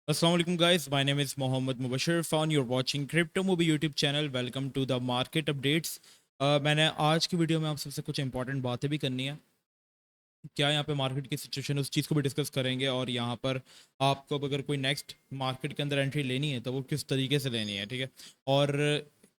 Assalamualaikum guys, my name is Mohammed Mubashir Fan. You're watching Crypto Movie YouTube channel. Welcome to the market updates. मैंने आज की video में आप सबसे कुछ इंपॉर्टेंट बातें भी करनी है। क्या यहाँ पे मार्केट की सिचुएशन उस चीज़ को भी डिस्कस करेंगे और यहाँ पर आपको अब अगर कोई नेक्स्ट मार्केट के अंदर एंट्री लेनी है तो वो किस तरीके से लेनी है, ठीक है। और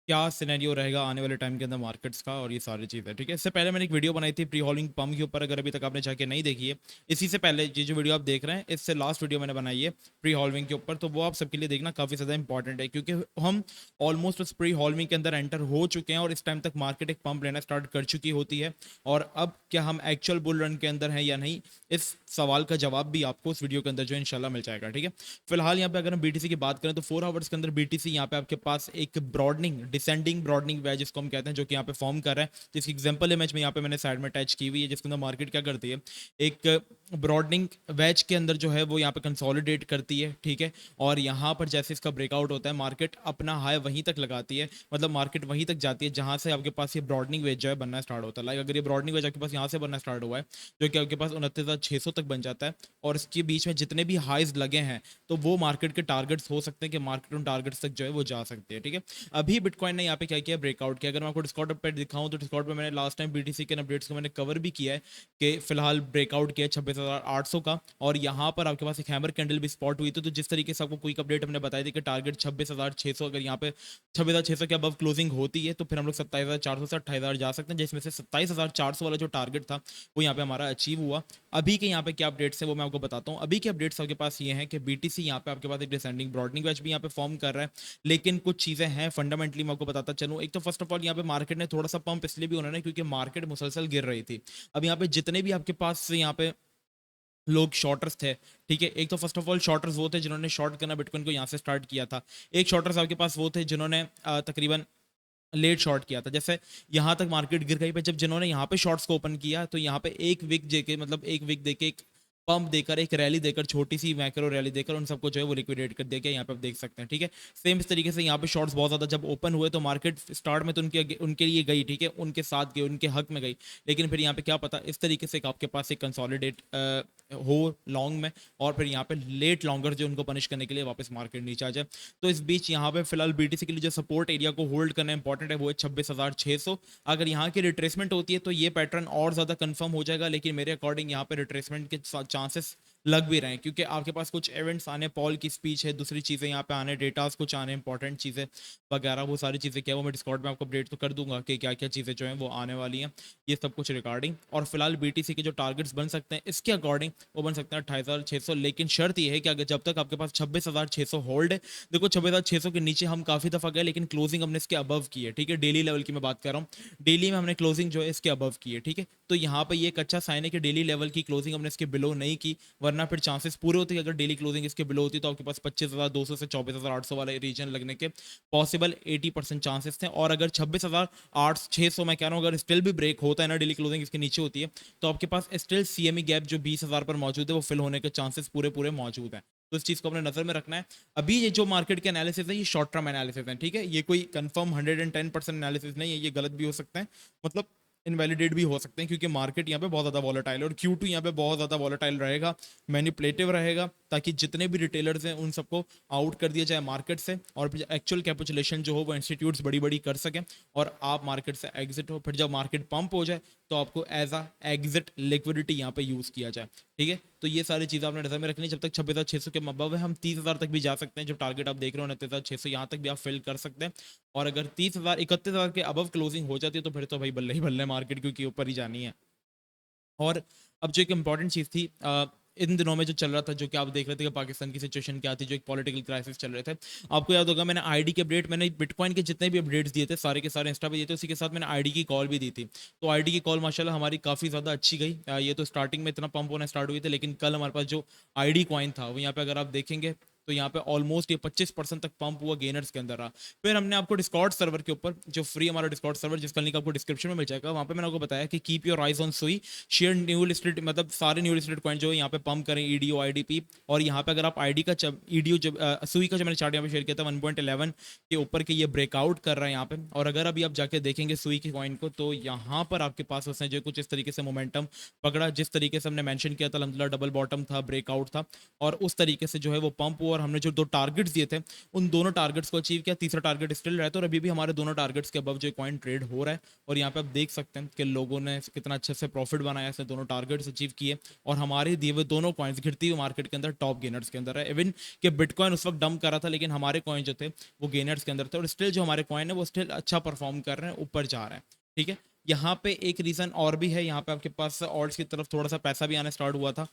क्या सिनेरियो रहेगा आने वाले टाइम के अंदर मार्केट्स का और ये सारी चीज़ें, ठीक है। इससे पहले मैंने एक वीडियो बनाई थी प्री हॉलिंग पम्प के ऊपर, अगर अभी तक आपने जाके नहीं देखी है। इसी से पहले ये जो वीडियो आप देख रहे हैं इससे लास्ट वीडियो मैंने बनाई है प्री हॉल्विंग के ऊपर, तो वो आप सबके लिए देखना काफ़ी ज़्यादा इंपॉर्टेंट है क्योंकि हम ऑलमोस्ट उस प्री हॉल्विंग के अंदर एंटर हो चुके हैं और इस टाइम तक मार्केट एक पंप लेना स्टार्ट कर चुकी होती है। और अब क्या हम एक्चुअल बुल रन के अंदर हैं या नहीं, इस सवाल का जवाब भी आपको इस वीडियो के अंदर जो इंशाल्लाह मिल जाएगा, ठीक है। फिलहाल यहाँ पे अगर हम बीटीसी की बात करें तो 4 आवर्स के अंदर बीटीसी यहाँ पे आपके पास एक ब्रॉडनिंग डिसेंडिंग ब्रॉडनिंग वेज जिसको हम कहते हैं, जो कि यहाँ पे फॉर्म कर रहा है, जिसकी एग्जांपल इमेज में यहाँ पे मैंने साइड में अटैच की हुई है, जिसके अंदर मार्केट क्या करती है, एक ब्रॉडनिंग वेज के अंदर जो है वो यहाँ पे कंसोलिडेट करती है, ठीक है। और यहाँ पर जैसे इसका ब्रेकआउट होता है मार्केट अपना हाई वहीं तक लगाती है, मतलब मार्केट वहीं तक जाती है जहाँ से आपके पास ये ब्रॉडनिंग वेज जो है बनना स्टार्ट होता है। लाइक अगर ये ब्रॉडनिंग वेज आपके पास यहाँ से बनना स्टार्ट हुआ है जो कि आपके पास 29,600 तक बन जाता है और इसके बीच में जितने भी हाइज लगे हैं तो वो मार्केट के टारगेट्स हो सकते हैं कि मार्केट उन टारगेट्स तक जो है वो जा सकती है, ठीक है। अभी बिटकॉइन ने यहाँ पे क्या किया, ब्रेकआउट किया। अगर मैं आपको डिस्कॉर्ड पे दिखाऊं तो डिस्कॉर्ड पे मैंने लास्ट टाइम बीटीसी के अपडेट्स को मैंने कवर भी किया है कि फिलहाल ब्रेकआउट किया 26,800 का और यहाँ पर आपके पास एक हैमर कैंडल भी स्पॉट हुई थी। तो जिस तरीके से आपको क्विक अपडेट हमने बताई थी कि टारगेट 26,600, अगर यहाँ पे 26,600 के अबव क्लोजिंग होती है तो फिर हम लोग 27,400 से 28,000 जा सकते हैं, जिसमें से 27,400 वाला जो टारगेट था वो यहाँ पे हमारा अचीव हुआ। अभी के यहाँ पे क्या अपडेट्स है वो मैं आपको बताता हूँ। अभी के अपडेट्स आपके पास ये हैं कि बीटीसी यहाँ पे आपके पास एक डिसेंडिंग ब्रॉडनिंग वेज भी यहाँ पे फॉर्म कर रहा है, लेकिन कुछ चीज़ें हैं फंडामेंटली मैं आपको बताता चलूँ। एक तो फर्स्ट ऑफ ऑल यहाँ पे मार्केट ने थोड़ा सा पंप इसलिए भी होना है क्योंकि मार्केट मुसलसल गिर रही थी। अब यहाँ पे जितने भी आपके पास यहाँ पे लोग शॉर्टर्स थे, ठीक है। एक तो फर्स्ट ऑफ ऑल शॉर्टर्स वो थे जिन्होंने शॉर्ट करना बिटकॉइन को यहाँ से स्टार्ट किया था। एक शॉर्टर्स आपके पास वो थे जिन्होंने तकरीबन लेट शॉर्ट किया था। जैसे यहाँ तक मार्केट गिर गई पे जब जिन्होंने यहाँ पे शॉर्ट्स को ओपन किया तो यहाँ पे एक विक देके, मतलब एक विक देके, एक पंप देकर, एक रैली देकर, छोटी सी मैक्रो रैली देकर उन सबको जो है वो लिक्विडेट कर दिया गया, यहाँ पे आप देख सकते हैं, ठीक है। सेम इस तरीके से यहाँ पे शॉर्ट्स बहुत ज़्यादा जब ओपन हुए तो मार्केट स्टार्ट में तो उनके लिए गई, ठीक है, उनके साथ गई, उनके हक में गई, लेकिन फिर यहाँ पे क्या पता इस तरीके से आपके पास एक कंसोलिडेट हो लॉन्ग में और फिर यहाँ पे लेट लॉन्गर जो उनको पनिश करने के लिए वापस मार्केट नीचे आ जाए। तो इस बीच यहाँ पे फिलहाल बीटीसी के लिए जो सपोर्ट एरिया को होल्ड करना इंपॉर्टेंट है वो है 26,600। अगर यहाँ की रिट्रेसमेंट होती है तो ये पैटर्न और ज़्यादा कंफर्म हो जाएगा, लेकिन मेरे अकॉर्डिंग यहाँ पे रिट्रेसमेंट के चांसेस लग भी रहे हैं क्योंकि आपके पास कुछ इवेंट्स आने, पॉल की स्पीच है, दूसरी चीज़ें यहाँ पे आने, डेटास कुछ आने, इंपॉर्टेंट चीज़ें वगैरह, वो सारी चीज़ें क्या वो मैं डिस्कॉर्ड में आपको अपडेट तो कर दूंगा कि क्या क्या चीज़ें जो हैं वो आने वाली हैं, ये सब कुछ रिगार्डिंग। और फिलहाल बीटीसी के जो टारगेट्स बन सकते हैं इसके अकॉर्डिंग वो बन सकते हैं 28,600, लेकिन शर्त ये है कि अगर जब तक आपके पास 26,600 होल्ड है। देखो 26,600 के नीचे हम काफ़ी दफ़ा गए लेकिन क्लोजिंग हमने इसके अबव की है, ठीक है। डेली लेवल की मैं बात कर रहा हूँ, डेली में हमने क्लोजिंग जो है इसके अबव की है, ठीक है। तो यहाँ पे ये एक अच्छा साइन है कि डेली लेवल की क्लोजिंग हमने इसके बिलो नहीं की, वरना फिर चांसेस पूरे होते हैं अगर डेली क्लोजिंग इसके बिलो होती तो आपके पास 25,200 से 24,800 वाले रीजन लगने के पॉसिबल 80% चांसेस थे। और अगर 26,600 मैं कह रहा हूँ अगर स्टिल भी ब्रेक होता है ना, डेली क्लोजिंग इसके नीचे होती है, तो आपके पास स्टिल सीएमई गैप जो 20,000 पर मौजूद है वो फिल होने के चांसेस पूरे पूरे मौजूद हैं। तो इस चीज़ को अपने नज़र में रखना है। अभी ये जो मार्केट के एनालिसिस है ये शॉर्ट टर्म एनालिसिस है, ठीक है। ये कोई कंफर्म 110% एनालिसिस नहीं है, ये गलत भी हो सकता है, मतलब इनवैलिडेट भी हो सकते हैं क्योंकि मार्केट यहाँ पे बहुत ज़्यादा वॉलेटाइल है और Q2 यहाँ पे बहुत ज़्यादा वॉलेटाइल रहेगा, मैनिपुलेटिव रहेगा, ताकि जितने भी रिटेलर्स हैं उन सबको आउट कर दिया जाए मार्केट से और फिर एक्चुअल कैपिटुलेशन जो हो वो इंस्टीट्यूट्स बड़ी बड़ी कर सकें और आप मार्केट से एग्जिट हो। फिर जब मार्केट पंप हो जाए तो आपको एज अ एग्जिट लिक्विडिटी यहाँ पे यूज़ किया जाए, ठीक है। तो ये सारी चीज़ें आपने नजर में रखनी। जब तक 26,600 के अबव है हम 30,000 तक भी जा सकते हैं, जो टारगेट आप देख रहे हो 29,600 यहाँ तक भी आप फिल कर सकते हैं। और अगर 30,000 31,000 के अबव क्लोजिंग हो जाती है तो फिर तो भाई बल्ले ही बल्ले मार्केट क्योंकि ऊपर ही जानी है। और अब जो एक इंपॉर्टेंट चीज़ थी इन दिनों में जो चल रहा था, जो कि आप देख रहे थे कि पाकिस्तान की सिचुएशन क्या थी, जो एक पॉलिटिकल क्राइसिस चल रहे थे। आपको याद होगा मैंने आईडी के अपडेट, मैंने बिटकॉइन के जितने भी अपडेट्स दिए थे सारे के सारे इंस्टा पे दिए थे, उसी के साथ मैंने आईडी की कॉल भी दी थी। तो आईडी की कॉल माशाल्लाह हमारी काफ़ी ज़्यादा अच्छी गई। ये तो स्टार्टिंग में इतना पंप होना स्टार्ट हुई थी, लेकिन कल हमारे पास जो आईडी कॉइन था वो यहाँ पे अगर आप देखेंगे तो यहाँ पे ऑलमोस्ट ये 25% तक पंप हुआ, गेनर्स के अंदर रहा। फिर हमने आपको डिस्कॉर्ड सर्वर के ऊपर, जो फ्री हमारा डिस्कॉर्ड सर्वर जिसका लिंक आपको डिस्क्रिप्शन में मिल जाएगा, वहाँ पे मैंने आपको बताया कि कीप योर आइज ऑन सुई, शेयर न्यू लिस्टेड, मतलब सारे न्यू लिस्टेड कॉइन जो है यहाँ पे पंप करें, ईडीओ आईडीपी। और यहाँ पे अगर आप आईडी का ईडीओ जब सुई का जो मैंने चार्ट यहाँ पे शेयर किया था 1.11 के ऊपर के ये ब्रेकआउट कर रहा है यहाँ पे। और अगर अभी आप जाके देखेंगे सुई की कॉइन को तो यहाँ पर आपके पास उसने जो कुछ इस तरीके से मोमेंटम पकड़ा, जिस तरीके से हमने मेंशन किया था, अल्हम्दुलिल्लाह डबल बॉटम था, ब्रेकआउट था और उस तरीके से जो है वो पंप हुआ। और हमने जो 2 टारगेट्स दिए थे, उन दोनों टारगेट्स को अचीव किया। तीसरा टारगेट स्टिल रहता है और अभी भी हमारे दोनों टारगेट्स के अबव जो कॉइन ट्रेड हो रहा है। और यहाँ पे आप देख सकते हैं कि लोगों ने कितना अच्छे से प्रॉफिट बनाया, इसने दोनों टारगेट्स अचीव किए और हमारे दिए हुए दोनों कॉइन्स गिरती हुई मार्केट के अंदर टॉप गेनर्स के अंदर है। इवन कि बिटकॉइन उस वक्त डंप कर रहा था, लेकिन हमारे कॉइन जो थे वो गेनर्स के अंदर थे और स्टिल जो हमारे कॉइन है वो स्टिल अच्छा परफॉर्म कर रहे हैं, ऊपर जा रहे हैं। ठीक है, यहाँ पे एक रीज़न और भी है, यहाँ पे आपके पास ऑल्ट्स की तरफ थोड़ा सा पैसा भी आना स्टार्ट हुआ था।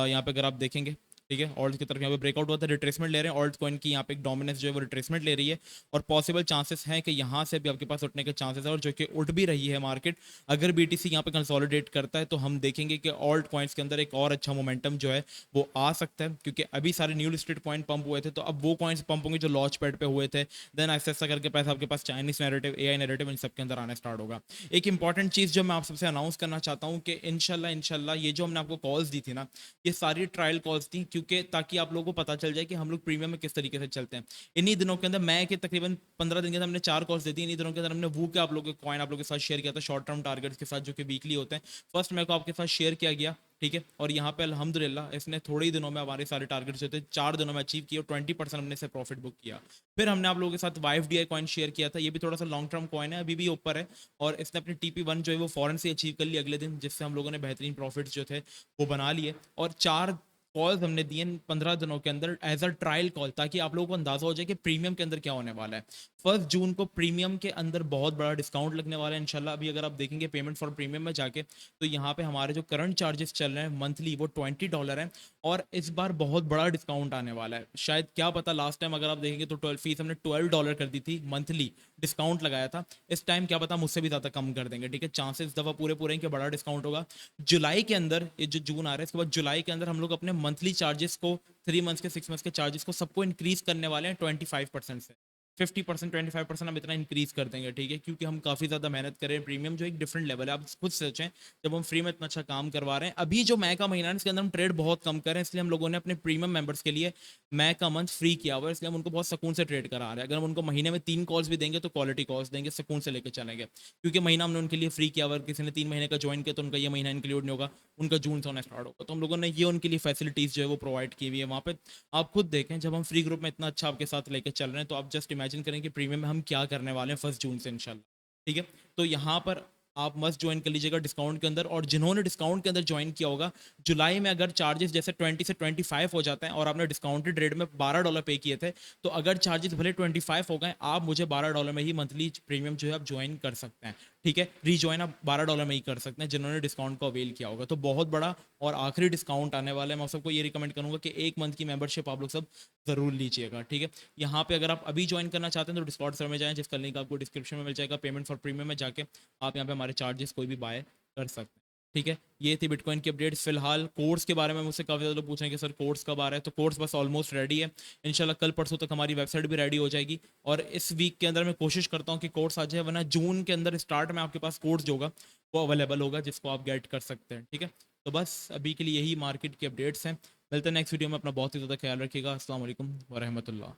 यहाँ पे अगर आप देखेंगे, ठीक है, ऑल्ट की तरफ यहाँ पे ब्रेकआउट हुआ था, रिट्रेसमेंट ले रहे हैं ऑल्ट कॉइन की, यहाँ पे एक डोमिनेंस जो है वो रिट्रेसमेंट ले रही है और पॉसिबल चांसेस हैं कि यहाँ से भी आपके पास उठने के चांसेस है और जो कि उठ भी रही है मार्केट। अगर बीटीसी यहाँ पे कंसोलिडेट करता है तो हम देखेंगे कि ऑल्ट कॉइन्स के अंदर एक और अच्छा मोमेंटम जो है वो आ सकता है, क्योंकि अभी सारे न्यू लिस्टेड कॉइन पंप हुए थे, तो अब वो कॉइन्स पंप होंगे जो लॉन्च पैड पे हुए थे। देन ऐसा ऐसा करके पैसा आपके पास चाइनीज नैरेटिव, एआई नैरेटिव, इन सब के अंदर आना स्टार्ट होगा। एक इंपॉर्टेंट चीज़ जो मैं आप सबसे अनाउंस करना चाहता हूँ कि इंशाल्लाह ये जो हमने आपको कॉल्स दी थी ना, ये सारी ट्रायल कॉल्स थी, क्योंकि ताकि आप लोगों को पता चल जाए कि हम लोग प्रीमियम में किस तरीके से चलते हैं। इन्हीं दिनों के अंदर मैं कि तकरीबन 15 दिन के अंदर हमने 4 कॉल्स दी थी। इन्हीं दिनों के अंदर हमने वो के आप लोगों के कॉइन आप लोगों के साथ शेयर किया था, शॉर्ट टर्म टारगेट्स के साथ जो कि वीकली होते हैं। फर्स्ट मेरे को आपके साथ शेयर किया गया, ठीक है, और यहाँ पे अल्हम्दुलिल्लाह इसने थोड़े ही दिनों में हमारे सारे टारगेट्स जो थे 4 दिनों में अचीव किए और 20% हमने से प्रॉफिट बुक किया। फिर हमने आप लोगों के साथ वाईएफडीआई कॉइन शेयर किया था, ये भी थोड़ा सा लॉन्ग टर्म कॉइन है, अभी भी ऊपर है और इसने अपनी टीपी1 जो है वो फॉरन से अचीव कर ली अगले दिन, जिससे हम लोगों ने बेहतरीन प्रॉफिट्स जो थे वो बना लिए। और 4 कॉल्स हमने दिए 15 दिनों के अंदर एज अ ट्रायल कॉल, ताकि आप लोगों को अंदाजा हो जाए कि प्रीमियम के अंदर क्या होने वाला है। 1 जून को प्रीमियम के अंदर बहुत बड़ा डिस्काउंट लगने वाला है इंशाल्लाह। अभी अगर आप देखेंगे पेमेंट फॉर प्रीमियम में जाके, तो यहाँ पे हमारे जो करंट चार्जेस चल रहे हैं मंथली वो $20 हैं और इस बार बहुत बड़ा डिस्काउंट आने वाला है। शायद क्या पता, लास्ट टाइम अगर आप देखेंगे तो 12 फीस हमने $12 कर दी थी, मंथली डिस्काउंट लगाया था। इस टाइम क्या पता मुझसे भी ज़्यादा कम कर देंगे, ठीक है, चांसेस दफ़ा पूरे पूरे हैं कि बड़ा डिस्काउंट होगा। जुलाई के अंदर, ये जो जून आ रहा है इसके बाद जुलाई के अंदर हम लोग अपने मंथली चार्जेस को 3 मंथ्स के 6 मंथ्स के चार्जेस को सबको इंक्रीज करने वाले हैं 25% से 50%, 25% हम इतना इंक्रीज कर देंगे, ठीक है, क्योंकि हम काफ़ी ज़्यादा मेहनत करें। प्रीमियम जो एक डिफरेंट लेवल है, आप खुद सोचें, जब हम फ्री में इतना अच्छा काम करवा रहे हैं, अभी जो मई का महीना है इसके अंदर हम ट्रेड बहुत कम करें, इसलिए हम लोगों ने अपने प्रीमियम मेंबर्स के लिए मई का मंथ फ्री किया हुआ है, इसलिए हम उनको बहुत सुकून से ट्रेड करा रहे हैं। अगर हम उनको महीने में 3 कॉल्स भी देंगे तो क्वालिटी कॉल्स देंगे, सुकून से लेकर चलेंगे, क्योंकि महीना हमने उनके लिए फ्री किया हुआ है। किसी ने 3 महीने का ज्वाइन किया तो उनका ये महीना इंक्लूड नहीं होगा, उनका जून से होना स्टार्ट होगा, तो हम लोगों ने ये उनके लिए फैसिलिटीज़ जो है वो प्रोवाइड की हुई है वहाँ पे। आप खुद देखें, जब हम फ्री ग्रुप में इतना अच्छा आपके साथ लेके चल रहे हैं, तो आप जस्ट इमेजिन करें कि प्रीमियम में हम क्या करने वाले हैं 1 जून से इंशाल्लाह, ठीक है। तो यहाँ पर आप मस्ट ज्वाइन कर लीजिएगा डिस्काउंट के अंदर, और जिन्होंने डिस्काउंट के अंदर ज्वाइन किया होगा, जुलाई में अगर चार्जेस जैसे 20 से 25 हो जाते हैं और आपने डिस्काउंटेड रेट में $12 पे किए थे, तो अगर चार्जेस भले 25 हो गए, आप मुझे $12 में ही मंथली प्रीमियम जो है आप ज्वाइन कर सकते हैं, ठीक है। रीजॉइन आप $12 में ही कर सकते हैं जिन्होंने डिस्काउंट को अवेल किया होगा। तो बहुत बड़ा और आखिरी डिस्काउंट आने वाला है। मैं सबको ये रिकमेंड करूंगा कि 1 मंथ की मेंबरशिप आप लोग सब ज़रूर लीजिएगा, ठीक है। यहाँ पे अगर आप अभी ज्वाइन करना चाहते हैं तो डिस्कॉर्ड सर्वर में जाएं, जिसका लिंक आपको डिस्क्रिप्शन में मिल जाएगा। पेमेंट फॉर प्रीमियम में जाके आप यहाँ पे हमारे चार्जेस कोई भी बाय कर सकते हैं, ठीक है। ये थी बिटकॉइन की अपडेट्स। फिलहाल कोर्स के बारे में मुझसे काफ़ी ज़्यादा लोग पूछ रहे हैं कि सर कोर्स कब आ रहा है, तो कोर्स बस ऑलमोस्ट रेडी है। इंशाल्लाह कल परसों तक हमारी वेबसाइट भी रेडी हो जाएगी और इस वीक के अंदर मैं कोशिश करता हूँ कि कोर्स आ जाए, वरना जून के अंदर स्टार्ट में आपके पास कोर्स जो होगा वो अवेलेबल होगा, जिसको आप गेट कर सकते हैं, ठीक है। तो बस अभी के लिए यही मार्केट की अपडेट्स हैं। मिलते हैं नेक्स्ट वीडियो में। अपना बहुत ही ज़्यादा ख्याल रखिएगा। अस्सलाम वालेकुम व रहमतुल्लाह।